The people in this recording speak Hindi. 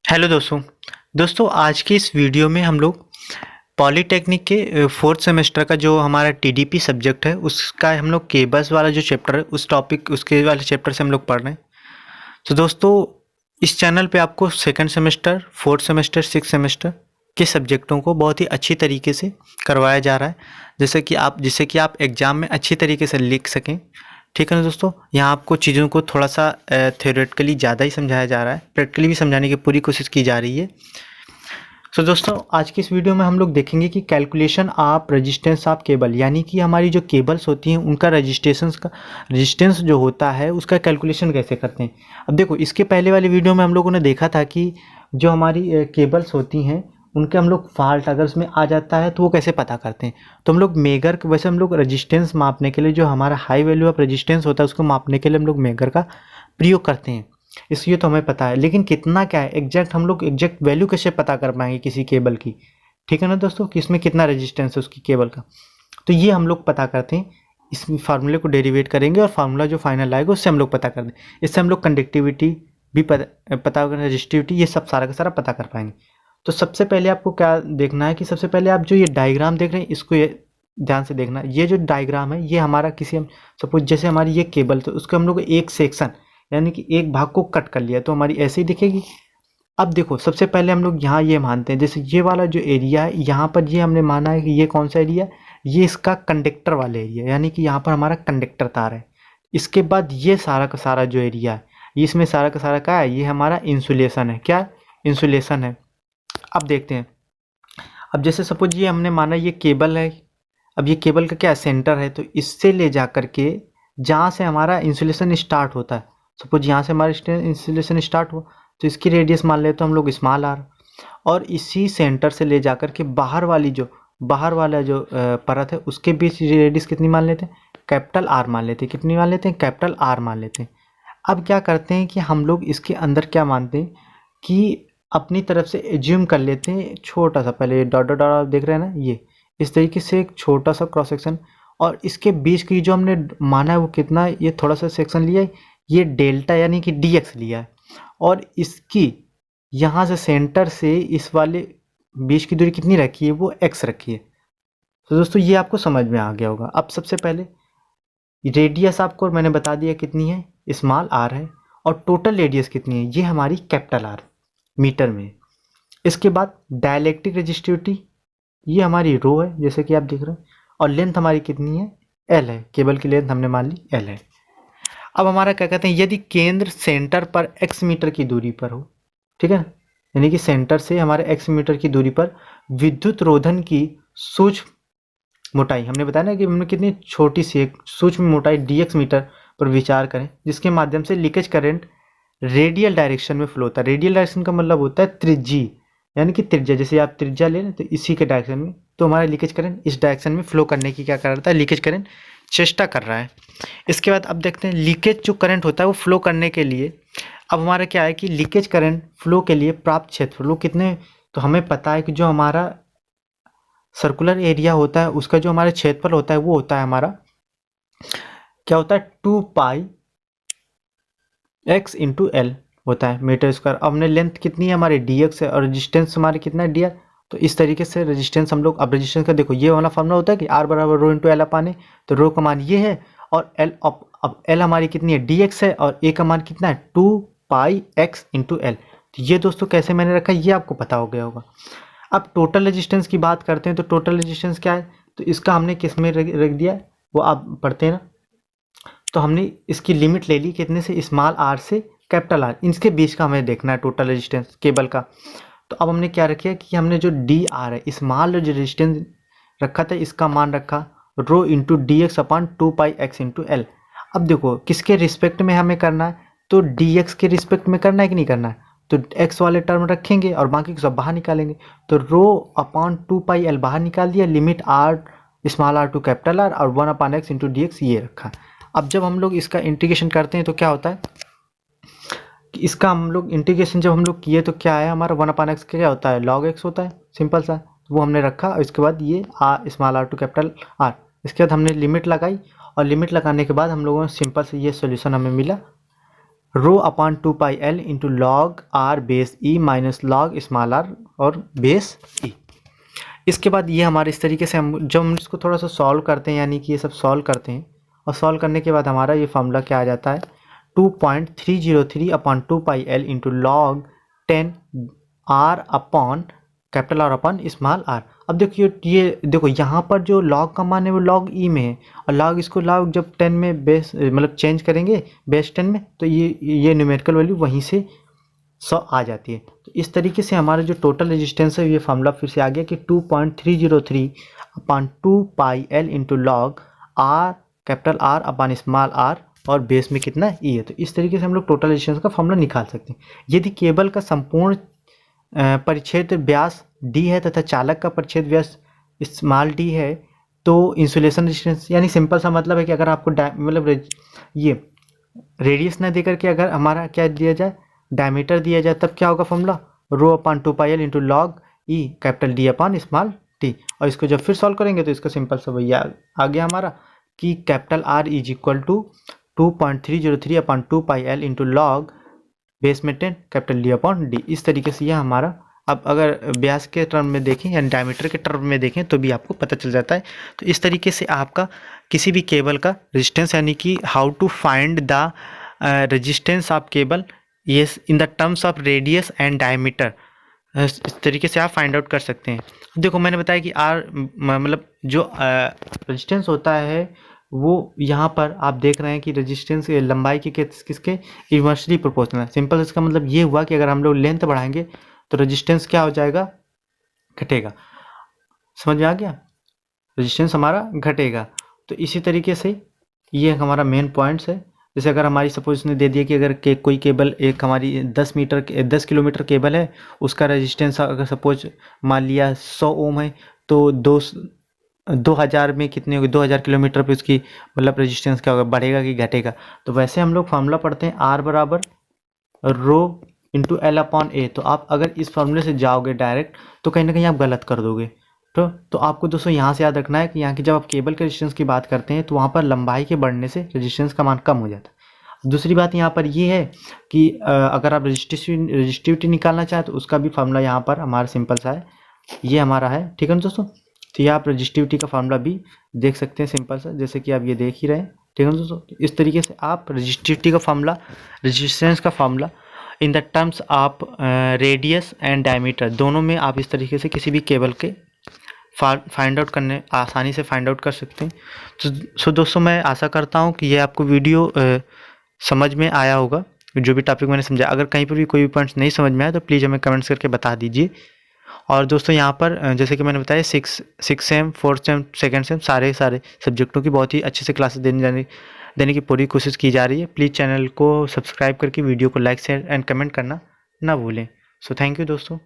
हेलो दोस्तों आज की इस वीडियो में हम लोग पॉलीटेक्निक के फोर्थ सेमेस्टर का जो हमारा टीडीपी सब्जेक्ट है उसका हम लोग केबल्स वाला जो चैप्टर है उस टॉपिक उसके वाले चैप्टर से हम लोग पढ़ रहे हैं। तो दोस्तों इस चैनल पे आपको second semester fourth semester six semester के सब्जेक्टों को बहुत ही अच्छी तरीके से करवाया जा रहा है, जिससे कि आप एग्ज़ाम में अच्छी तरीके से लिख सकें। ठीक है ना दोस्तों, यहाँ आपको चीज़ों को थोड़ा सा थ्योरेटिकली ज़्यादा ही समझाया जा रहा है, प्रैक्टिकली भी समझाने की पूरी कोशिश की जा रही है। तो दोस्तों आज की इस वीडियो में हम लोग देखेंगे कि calculation of resistance of cable, यानी कि हमारी जो केबल्स होती हैं उनका रेजिस्टेंस जो होता है उसका कैलकुलेशन कैसे करते हैं। अब देखो, इसके पहले वाली वीडियो में हम लोगों ने देखा था कि जो हमारी केबल्स होती हैं उनके हम लोग फॉल्ट अगर उसमें आ जाता है तो वो कैसे पता करते हैं। तो हम लोग मेगर, वैसे हम लोग रेजिस्टेंस मापने के लिए जो हमारा हाई वैल्यू ऑफ रेजिस्टेंस होता है उसको मापने के लिए हम लोग मेगर का प्रयोग करते हैं, इसलिए तो हमें पता है। लेकिन कितना क्या है एग्जैक्ट, हम लोग एग्जैक्ट वैल्यू कैसे पता कर पाएंगे किसी केबल की। ठीक है ना दोस्तों, कि इसमें कितना रेजिस्टेंस है उसकी केबल का, तो ये हम लोग पता करते हैं। इस फार्मूले को डेरिवेट करेंगे और फार्मूला जो फाइनल आएगा उससे हम लोग पता कर दें। इससे हम लोग कंडक्टिविटी भी पता रेजिस्टिविटी, ये सब सारा का सारा पता कर पाएंगे। तो सबसे पहले आपको क्या देखना है कि सबसे पहले आप जो ये डायग्राम देख रहे हैं इसको ये ध्यान से देखना। ये जो डायग्राम है ये हमारा किसी, हम सपोज जैसे हमारी ये केबल, तो उसको हम लोग एक सेक्शन यानी कि एक भाग को कट कर लिया तो हमारी ऐसे ही दिखेगी। अब देखो, सबसे पहले हम लोग यहाँ ये मानते हैं, जैसे ये वाला जो एरिया है यहाँ पर ये हमने माना है कि ये कौन सा एरिया है, ये इसका कंडक्टर वाला एरिया, यानी कि यहाँ पर हमारा कंडक्टर तार है। इसके बाद ये सारा का सारा जो एरिया है, इसमें सारा का सारा क्या है, ये हमारा इंसुलेशन है। क्या इंसुलेशन है। अब देखते हैं, अब जैसे सपोज ये हमने माना ये केबल है। अब ये केबल का क्या सेंटर है, तो इससे ले जा करके जहाँ से हमारा इंसुलेशन स्टार्ट होता है, सपोज यहाँ से हमारा इंसुलेशन स्टार्ट हुआ तो इसकी रेडियस मान लेते तो हम लोग स्मॉल आर, और इसी सेंटर से ले जा करके बाहर वाला जो परत है उसके बीच रेडियस कितनी मान लेते हैं, कैपिटल आर मान लेते हैं। कितनी मान लेते हैं, कैपिटल आर मान लेते हैं। अब क्या करते हैं कि हम लोग इसके अंदर क्या मानते हैं कि अपनी तरफ से एज्यूम कर लेते हैं छोटा सा, पहले डॉट डॉट डॉट देख रहे हैं ना, ये इस तरीके से एक छोटा सा क्रॉस सेक्शन, और इसके बीच की जो हमने माना है वो कितना है, ये थोड़ा सा सेक्शन लिया है, ये डेल्टा यानी कि dx लिया है, और इसकी यहाँ से सेंटर से इस वाले बीच की दूरी कितनी रखी है, वो x रखी है। तो दोस्तों ये आपको समझ में आ गया होगा। अब सबसे पहले रेडियस आपको मैंने बता दिया कितनी है, स्मॉल आर है, और टोटल रेडियस कितनी है, ये हमारी कैपिटल आर मीटर में। इसके बाद डाइलेक्ट्रिक रेजिस्टिविटी, ये हमारी रो है जैसे कि आप देख रहे हैं, और लेंथ हमारी कितनी है, एल है। केबल की लेंथ हमने मान ली एल है। अब हमारा क्या कहते हैं, यदि केंद्र सेंटर पर x मीटर की दूरी पर हो, ठीक है, यानी कि सेंटर से हमारे x मीटर की दूरी पर विद्युत रोधन की सूक्ष्म मोटाई, हमने बताया ना कि हमने कितनी छोटी सी एक सूक्ष्म मोटाई dx मीटर पर विचार करें, जिसके माध्यम से लीकेज करंट रेडियल डायरेक्शन में फ्लो होता है। रेडियल डायरेक्शन का मतलब होता है त्रिज्यी, यानी कि त्रिज्या, जैसे आप त्रिज्या ले लें तो इसी के डायरेक्शन में, तो हमारा लीकेज करंट इस डायरेक्शन में फ्लो करने की क्या कर रहा था, लीकेज करंट चेष्टा कर रहा है। इसके बाद अब देखते हैं लीकेज जो करंट होता है वो फ्लो करने के लिए, अब हमारा क्या है कि लीकेज करंट फ्लो के लिए प्राप्त क्षेत्रफल वो कितने, तो हमें पता है कि जो हमारा सर्कुलर एरिया होता है उसका जो हमारा क्षेत्रफल होता है वो होता है हमारा, क्या होता है, 2 पाई x इंटू एल होता है मीटर स्क्वायर। अब हमने लेंथ कितनी है हमारी dx है, और रेजिस्टेंस हमारी कितना है dr। तो इस तरीके से रेजिस्टेंस हम लोग, अब रेजिस्टेंस का देखो ये वाला फॉर्मूला होता है कि r बराबर रो इंटू एल अपान ए, तो रो का मान ये है, और एल अब एल हमारी कितनी है dx है, और ए का मान कितना है 2 पाई x इंटू एल। तो ये दोस्तों कैसे मैंने रखा है ये आपको पता हो गया होगा। अब टोटल रेजिस्टेंस की बात करते हैं, तो टोटल रेजिस्टेंस क्या है, तो इसका हमने किस में रख दिया है वो आप पढ़ते हैं ना। तो हमने इसकी लिमिट ले ली कितने से, स्मॉल आर से कैपिटल आर, इनके बीच का हमें देखना है टोटल रेजिस्टेंस केबल का। तो अब हमने क्या रखा है कि हमने जो डी आर है, स्मॉल जो रेजिस्टेंस रखा था इसका मान रखा रो इंटू डी एक्स अपान 2 पाई एक्स इंटू एल। अब देखो किसके रिस्पेक्ट में हमें करना है, तो डी एक्स के रिस्पेक्ट में करना है कि नहीं करना है, तो एक्स वाले टर्म रखेंगे और बाकी सब बाहर निकालेंगे। तो रो अपॉन 2 पाई एल बाहर निकाल दिया, limit R small R to capital R, और 1 upon X into D X ये रखा। अब जब हम लोग इसका इंटीग्रेशन करते हैं तो क्या होता है कि इसका हम लोग इंटीग्रेशन जब हम लोग किए तो क्या है हमारा 1 अपान एक्स क्या होता है, लॉग एक्स होता है, सिंपल सा, वो हमने रखा। और इसके बाद ये R small R to capital R, इसके बाद हमने लिमिट लगाई, और लिमिट लगाने के बाद हम लोगों ने सिंपल से ये सोल्यूशन हमें मिला, rho upon 2 pi L into log R base E minus log small R और बेस ई। इसके बाद ये हमारे इस तरीके से हम जब हम इसको थोड़ा सा सॉल्व करते हैं, यानी कि ये सब सॉल्व करते हैं और सॉल्व करने के बाद हमारा ये फॉर्मूला क्या आ जाता है 2.303 upon 2 pi L into log 10 R upon capital R upon small R. अब देखिए ये देखो यहाँ पर जो लॉग का मान है वो लॉग ई में है और लॉग इसको लॉग जब 10 में बेस मतलब चेंज करेंगे बेस 10 में तो ये न्यूमेरिकल वैल्यू वहीं से 100 आ जाती है। तो इस तरीके से हमारा जो टोटल रेजिस्टेंस है ये फार्मूला फिर से आ गया कि 2.303 upon 2 pi L into log R capital R upon small R और बेस में कितना ई है। तो इस तरीके से हम लोग टोटल रेजिस्टेंस का फार्मूला निकाल सकते हैं। यदि केबल का संपूर्ण परिच्छेद व्यास डी है तथा चालक का परिच्छेद व्यास स्मॉल डी है तो इंसुलेशन रेजिस्टेंस, यानी सिंपल सा मतलब है कि अगर आपको मतलब ये रेडियस ना देकर के अगर हमारा क्या दिया जाए डायमीटर दिया जाए तब क्या होगा फॉर्मूला रो upon 2 pi L into log E capital D upon small T. और इसको जब फिर सॉल्व करेंगे तो इसका सिंपल सा भैया आ गया हमारा कि capital R is equal to 2.303 upon 2 pi L into log base में 10 कैपिटल डी अपॉन डी। इस तरीके से यह हमारा, अब अगर व्यास के टर्म में देखें या डायमीटर के टर्म में देखें तो भी आपको पता चल जाता है। तो इस तरीके से आपका किसी भी केबल का रेजिस्टेंस यानी कि how to find the resistance of cable yes in the terms of radius and diameter, इस तरीके से आप फाइंड आउट कर सकते हैं। देखो मैंने बताया कि आर मतलब जो रेजिस्टेंस होता है वो यहाँ पर आप देख रहे हैं कि रेजिस्टेंस लंबाई के किसके इन्वर्सली प्रोपोर्शनल है। सिंपल इसका मतलब ये हुआ कि अगर हम लोग लेंथ बढ़ाएंगे तो रेजिस्टेंस क्या हो जाएगा घटेगा। समझ में आ गया, रेजिस्टेंस हमारा घटेगा। तो इसी तरीके से ये हमारा मेन पॉइंट्स है। जैसे अगर हमारी सपोज इसने दे दिया कि अगर कोई केबल एक हमारी 10 किलोमीटर केबल है उसका रेजिस्टेंस अगर सपोज मान लिया 100 ओम है तो 2000 में कितने होगी 2000 किलोमीटर पे उसकी मतलब रेजिस्टेंस क्या होगा बढ़ेगा कि घटेगा। तो वैसे हम लोग फार्मूला पढ़ते हैं आर बराबर रो इंटू एल अपॉन ए। तो आप अगर इस फार्मूले से जाओगे डायरेक्ट तो कहीं ना कहीं आप गलत कर दोगे। तो आपको दोस्तों यहाँ से याद रखना है कि यहाँ की जब आप केबल के रेजिस्टेंस की बात करते हैं तो वहाँ पर लंबाई के बढ़ने से रेजिस्टेंस का मान कम हो जाता है। दूसरी बात यहाँ पर ये है कि अगर आप रजिस्टिविटी निकालना चाहें तो उसका भी फार्मूला यहाँ पर हमारा सिंपल सा है, ये हमारा है। ठीक है दोस्तों, तो ये आप रजिस्टिविटी का फार्मूला भी देख सकते हैं सिंपल सा, जैसे कि आप ये देख ही रहे हैं। ठीक है दोस्तों, तो इस तरीके से आप रजिस्टिविटी का फार्मूला रेजिस्टेंस का formula in the terms of radius and diameter दोनों में आप इस तरीके से किसी भी केबल के फाइंड आउट करने आसानी से फाइंड आउट कर सकते हैं। तो दोस्तों मैं आशा करता हूँ कि ये आपको वीडियो समझ में आया होगा, जो भी टॉपिक मैंने समझा। अगर कहीं पर भी कोई भी पॉइंट्स नहीं समझ में आया तो प्लीज़ हमें कमेंट्स करके बता दीजिए। और दोस्तों यहाँ पर जैसे कि मैंने बताया 6 सेम 4 सेम 2nd सेम सारे सब्जेक्टों की बहुत ही अच्छे से क्लासेस देने की पूरी कोशिश की जा रही है। प्लीज़ चैनल को सब्सक्राइब करके वीडियो को लाइक शेयर एंड कमेंट करना ना भूलें। सो थैंक यू दोस्तों।